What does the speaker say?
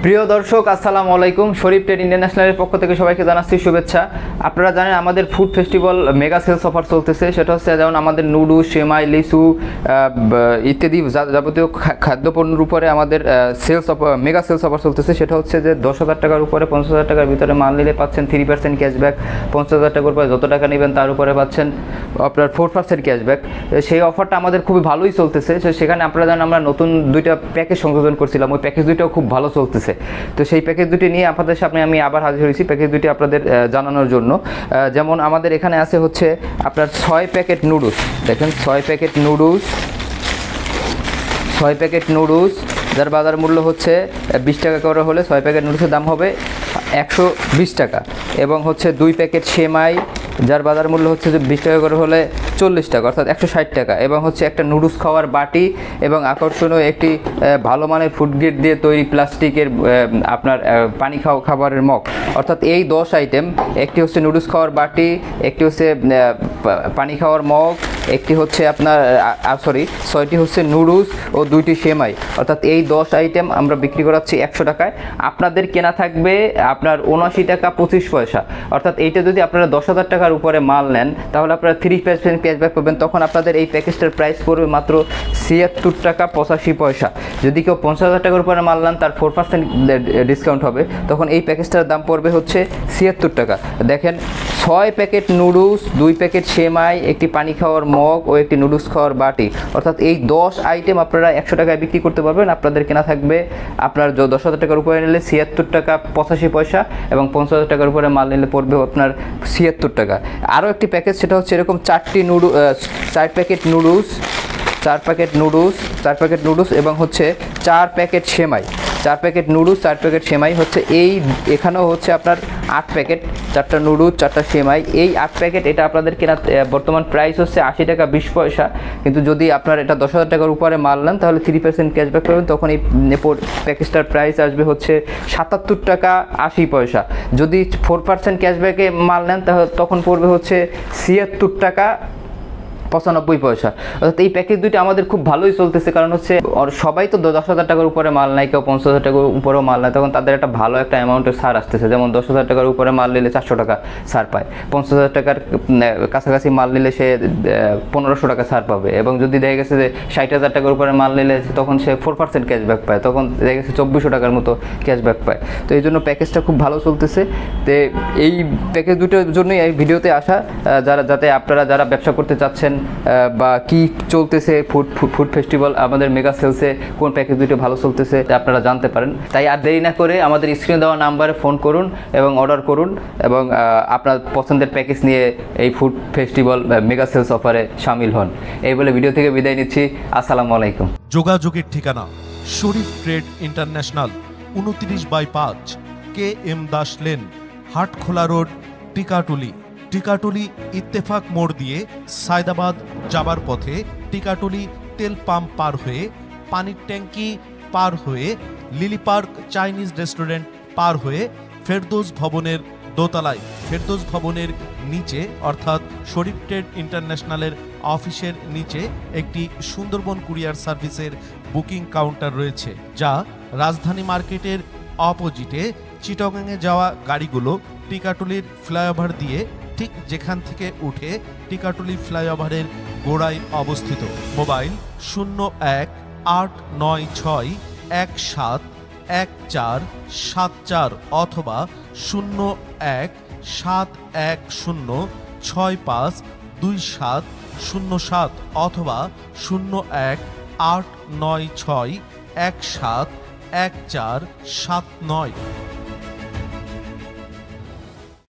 প্রিয় দর্শক আসসালামু আলাইকুম। শরীফ ট্রেড ইন্টারন্যাশনালের পক্ষ থেকে সবাইকে জানাচ্ছি শুভেচ্ছা। আপনারা জানেন আমাদের food festival mega sales offer চলতেছে। সেটা হচ্ছে যেমন আমাদের নুডলস, সেমাই, লিচু ইত্যাদি যাবতীয় খাদ্যপণ্যের উপরে আমাদের মেগা সেলস অফার চলতেছে। সেটা হচ্ছে যে 10,000 টাকার উপরে 50,000 টাকার ভিতরে মাল নিলে পাচ্ছেন 3% ক্যাশব্যাক। 50,000 টাকার উপরে যত টাকা নেবেন তার উপরে পাচ্ছেন আপনার 4% ক্যাশব্যাক। সেই অফারটা আমাদের খুবই ভালোই চলতেছে। সেখানে আপনারা জানেন আমরা নতুন দুইটা প্যাকেজ সংযোজন করছিলাম, ওই প্যাকেজ দুইটাও খুব ভালো চলতেছে। তো সেই প্যাকেজ দুটি নিয়ে আপনাদের সামনে আমি আবার হাজির হয়েছি প্যাকেজ দুটি আপনাদের জানানোর জন্য। যেমন আমাদের এখানে আছে হচ্ছে আপনার 6 প্যাকেট নুডলস। দেখেন 6 প্যাকেট নুডলস যার বাজার মূল্য হচ্ছে 20 টাকা করে হলে 6 প্যাকেট নুডলসের দাম হবে 120 টাকা। এবং হচ্ছে 2 প্যাকেট সেমাই যার বাজার মূল্য হচ্ছে যে 20 টাকা করে হলে 40 টাকা, অর্থাৎ 160 টাকা। এবং হচ্ছে একটা নুডলস খাওয়ার বাটি এবং আকর্ষণীয় একটি ভালো মানের ফুড গ্রেড দিয়ে তৈরি প্লাস্টিকের আপনার পানি খাবারের মগ, অর্থাৎ এই 10 আইটেম, একটি হচ্ছে নুডলস খাওয়ার বাটি, একটি হচ্ছে পানি খাওয়ার মগ, একটি হচ্ছে আপনার 6টি হচ্ছে নুডলস ও 2টি সেমাই, অর্থাৎ এই 10 আইটেম আমরা বিক্রি করাচ্ছি 100 টাকায়। আপনাদের কেনা থাকবে আপনার 79 টাকা 25 পয়সা, অর্থাৎ এইটা যদি আপনারা 10,000 টাকার উপরে মাল নেন তাহলে আপনারা 3% ক্যাশব্যাক পাবেন। তখন আপনাদের এই প্যাকেজটার প্রাইস পড়বে মাত্র 76 টাকা 85 পয়সা। যদি কেউ 50,000 টাকার উপরে মাল নেন তার 4% ডিসকাউন্ট হবে, তখন এই প্যাকেজটার দাম পড়বে হচ্ছে 76 টাকা। দেখেন 6 প্যাকেট নুডলস, 2 প্যাকেট সেমাই, একটি পানি খাওয়ার মগ ও একটি নুডলস খাওয়ার বাটি, অর্থাৎ এই 10 আইটেম আপনারা 100 টাকায় বিক্রি করতে পারবেন। আপনাদের কেনা থাকবে আপনার 10,000 টাকার উপরে নিলে 76 টাকা 85 পয়সা এবং 50,000 টাকার উপরে মাল নিলে পড়বে আপনার 76 টাকা। আরও একটি প্যাকেজ, সেটা হচ্ছে এরকম 4 প্যাকেট নুডলস এবং হচ্ছে 4 প্যাকেট সেমাই। 4 প্যাকেট নুডলস 4 প্যাকেট সেমাই হচ্ছে এখানেও হচ্ছে আপনার 8 প্যাকেট, 4টা নুডলস 4টা সেমাই, এই 8 প্যাকেট। এটা আপনাদের কেনা বর্তমান প্রাইস হচ্ছে 80 টাকা 20 পয়সা, কিন্তু যদি আপনার এটা 10,000 টাকার উপরে মাল নেন তাহলে 3% ক্যাশব্যাক পাবেন। তখন এই প্যাকেজটার প্রাইস আসবে হচ্ছে 77 টাকা 80 পয়সা। যদি 4% ক্যাশব্যাকে মাল নেন তাহলে তখন পড়বে হচ্ছে 76 টাকা 95 পয়সা। অর্থাৎ এই প্যাকেজ দুইটা আমাদের খুব ভালোই চলতেছে, কারণ হচ্ছে সবাই তো 10,000 টাকার উপরে মাল নেয়, কেউ 50,000 টাকার উপরেও মাল নেয়, তখন তাদের একটা ভালো একটা অ্যামাউন্টের ছাড় আসতেছে। যেমন 10,000 টাকার উপরে মাল নিলে 400 টাকা ছাড় পায়, 50,000 টাকার কাছাকাছি মাল নিলে সে 1500 টাকা ছাড় পাবে। এবং যদি দেখা গেছে যে 60,000 টাকার উপরে মাল নিলে তখন সে 4% ক্যাশব্যাক পায়, তখন দেখা গেছে 2400 টাকার মতো ক্যাশব্যাক পায়। তো এই জন্য প্যাকেজটা খুব ভালো চলতেছে। তো এই প্যাকেজ দুটোর জন্যই এই ভিডিওতে আসা, যাতে আপনারা যারা ব্যবসা করতে চাচ্ছেন বা কি চলতেছে ফুড ফেস্টিভ্যাল আমাদের মেগা সেলসে কোন প্যাকেজ দুটো ভালো চলতেছে আপনারা জানতে পারেন। তাই আর দেরি না করে আমাদের স্ক্রিনে দেওয়া নাম্বারে ফোন করুন এবং অর্ডার করুন এবং আপনার পছন্দের প্যাকেজ নিয়ে এই ফুড ফেস্টিভ্যাল মেগা সেলস অফারে শামিল হন। এই বলে ভিডিও থেকে বিদায় নিচ্ছি। আসসালামু আলাইকুম। যোগাযোগের ঠিকানা Sharif Trade International, 29/5 KM Das Lane, Hatkhola Road, Tikatuli Ittefaq মোড় দিয়ে সায়দাবাদ যাবার পথে টিকাটুলি তেল পাম্প পার হয়ে, পানির ট্যাঙ্কি পার হয়ে, লিলি পার্ক চাইনিজ রেস্টুরেন্ট পার হয়ে ফেরদৌস ভবনের দোতলায়, ফেরদৌস ভবনের নিচে অর্থাৎ শরীফ ট্রেড ইন্টারন্যাশনালের অফিসের নিচে একটি সুন্দরবন কুরিয়ার সার্ভিসের বুকিং কাউন্টার রয়েছে, যা রাজধানী মার্কেটের অপোজিটে চিটাগাংয়ে যাওয়া গাড়িগুলো টিকাটুলির ফ্লাইওভার দিয়ে ঠিক যেখান থেকে উঠে টিকাটুলি ফ্লাইওভারের গোড়ায় অবস্থিত। মোবাইল 0189171474 অথবা 017106525707 অথবা 018961711479।